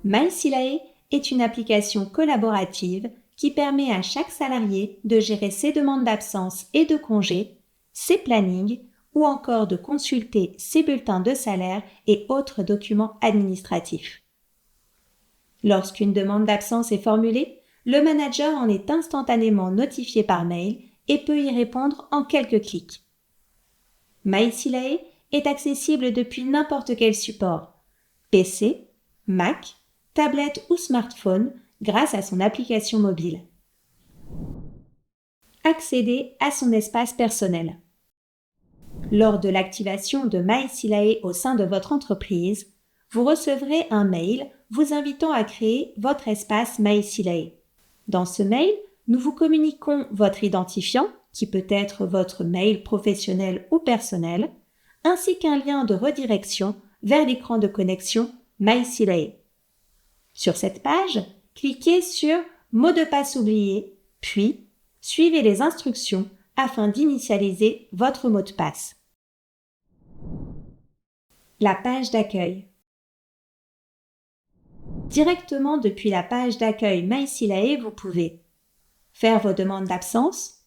MySilae est une application collaborative qui permet à chaque salarié de gérer ses demandes d'absence et de congé, ses plannings ou encore de consulter ses bulletins de salaire et autres documents administratifs. Lorsqu'une demande d'absence est formulée, le manager en est instantanément notifié par mail et peut y répondre en quelques clics. MySilae est accessible depuis n'importe quel support, PC, Mac, tablette ou smartphone grâce à son application mobile. Accéder à son espace personnel. Lors de l'activation de MySilae au sein de votre entreprise, vous recevrez un mail vous invitant à créer votre espace MySilae. Dans ce mail, nous vous communiquons votre identifiant, qui peut être votre mail professionnel ou personnel, ainsi qu'un lien de redirection vers l'écran de connexion MySilae. Sur cette page, cliquez sur « Mot de passe oublié », puis suivez les instructions afin d'initialiser votre mot de passe. La page d'accueil. Directement depuis la page d'accueil MySilae, vous pouvez faire vos demandes d'absence,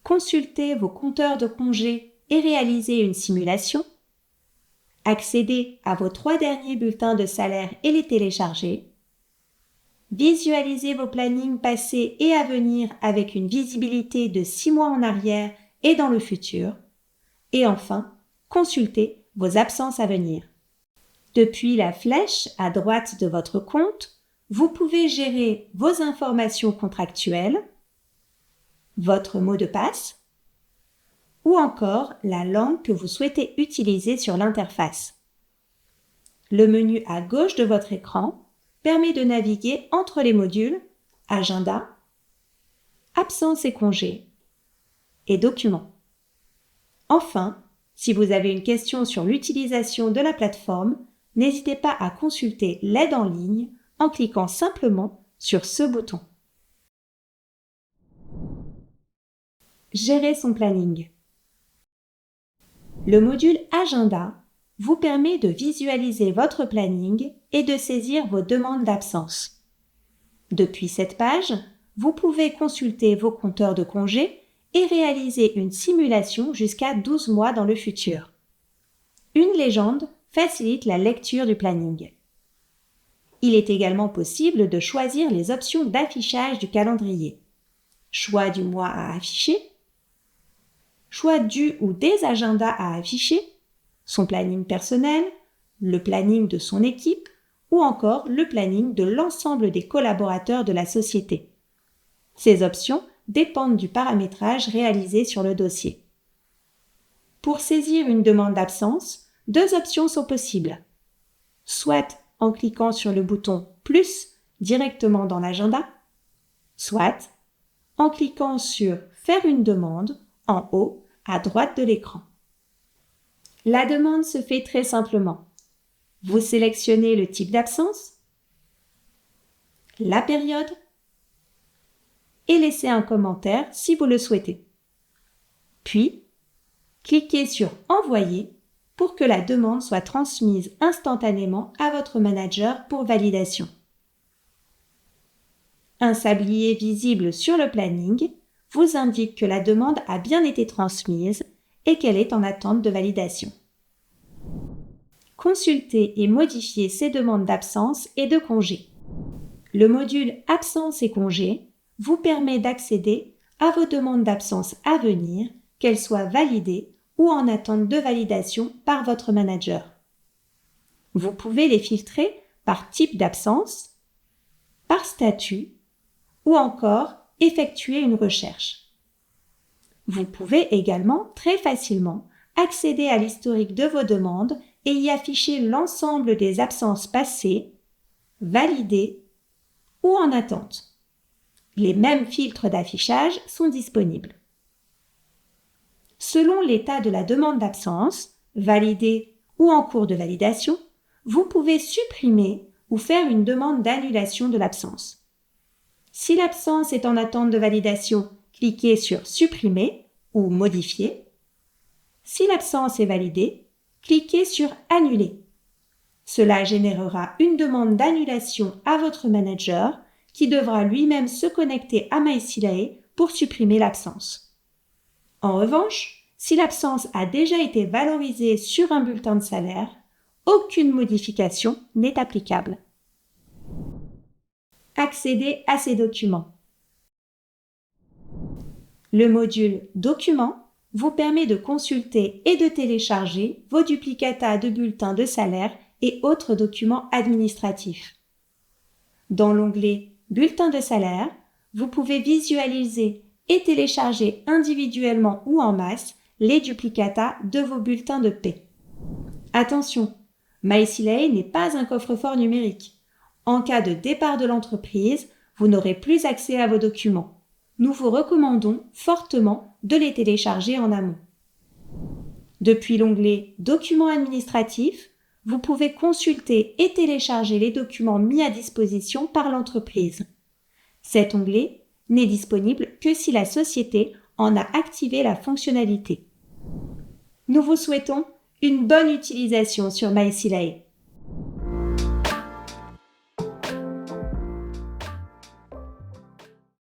consulter vos compteurs de congés et réaliser une simulation, accéder à vos 3 derniers bulletins de salaire et les télécharger, visualiser vos plannings passés et à venir avec une visibilité de 6 mois en arrière et dans le futur, et enfin, consulter vos absences à venir. Depuis la flèche à droite de votre compte, vous pouvez gérer vos informations contractuelles, votre mot de passe, ou encore la langue que vous souhaitez utiliser sur l'interface. Le menu à gauche de votre écran permet de naviguer entre les modules Agenda, Absence et congés et Documents. Enfin, si vous avez une question sur l'utilisation de la plateforme, n'hésitez pas à consulter l'aide en ligne en cliquant simplement sur ce bouton. Gérer son planning. Le module Agenda vous permet de visualiser votre planning et de saisir vos demandes d'absence. Depuis cette page, vous pouvez consulter vos compteurs de congés et réaliser une simulation jusqu'à 12 mois dans le futur. Une légende facilite la lecture du planning. Il est également possible de choisir les options d'affichage du calendrier. Choix du mois à afficher, choix du ou des agendas à afficher, son planning personnel, le planning de son équipe ou encore le planning de l'ensemble des collaborateurs de la société. Ces options dépendent du paramétrage réalisé sur le dossier. Pour saisir une demande d'absence, 2 options sont possibles. Soit en cliquant sur le bouton « Plus » directement dans l'agenda, soit en cliquant sur « Faire une demande » en haut à droite de l'écran. La demande se fait très simplement. Vous sélectionnez le type d'absence, la période et laissez un commentaire si vous le souhaitez. Puis, cliquez sur « Envoyer » pour que la demande soit transmise instantanément à votre manager pour validation. Un sablier visible sur le planning vous indique que la demande a bien été transmise et qu'elle est en attente de validation. Consulter et modifier ces demandes d'absence et de congé. Le module Absence et congé vous permet d'accéder à vos demandes d'absence à venir, qu'elles soient validées ou en attente de validation par votre manager. Vous pouvez les filtrer par type d'absence, par statut ou encore effectuer une recherche. Vous pouvez également très facilement accéder à l'historique de vos demandes et y afficher l'ensemble des absences passées, validées ou en attente. Les mêmes filtres d'affichage sont disponibles. Selon l'état de la demande d'absence, validée ou en cours de validation, vous pouvez supprimer ou faire une demande d'annulation de l'absence. Si l'absence est en attente de validation, cliquez sur « Supprimer » ou « Modifier ». Si l'absence est validée, cliquez sur « Annuler ». Cela générera une demande d'annulation à votre manager qui devra lui-même se connecter à MySilae pour supprimer l'absence. En revanche, si l'absence a déjà été valorisée sur un bulletin de salaire, aucune modification n'est applicable. Accéder à ces documents. Le module Documents vous permet de consulter et de télécharger vos duplicata de bulletins de salaire et autres documents administratifs. Dans l'onglet Bulletin de salaire, vous pouvez visualiser et télécharger individuellement ou en masse les duplicata de vos bulletins de paie. Attention, MySilae n'est pas un coffre-fort numérique. En cas de départ de l'entreprise, vous n'aurez plus accès à vos documents. Nous vous recommandons fortement de les télécharger en amont. Depuis l'onglet Documents administratifs, vous pouvez consulter et télécharger les documents mis à disposition par l'entreprise. Cet onglet n'est disponible que si la société en a activé la fonctionnalité. Nous vous souhaitons une bonne utilisation sur MySilae.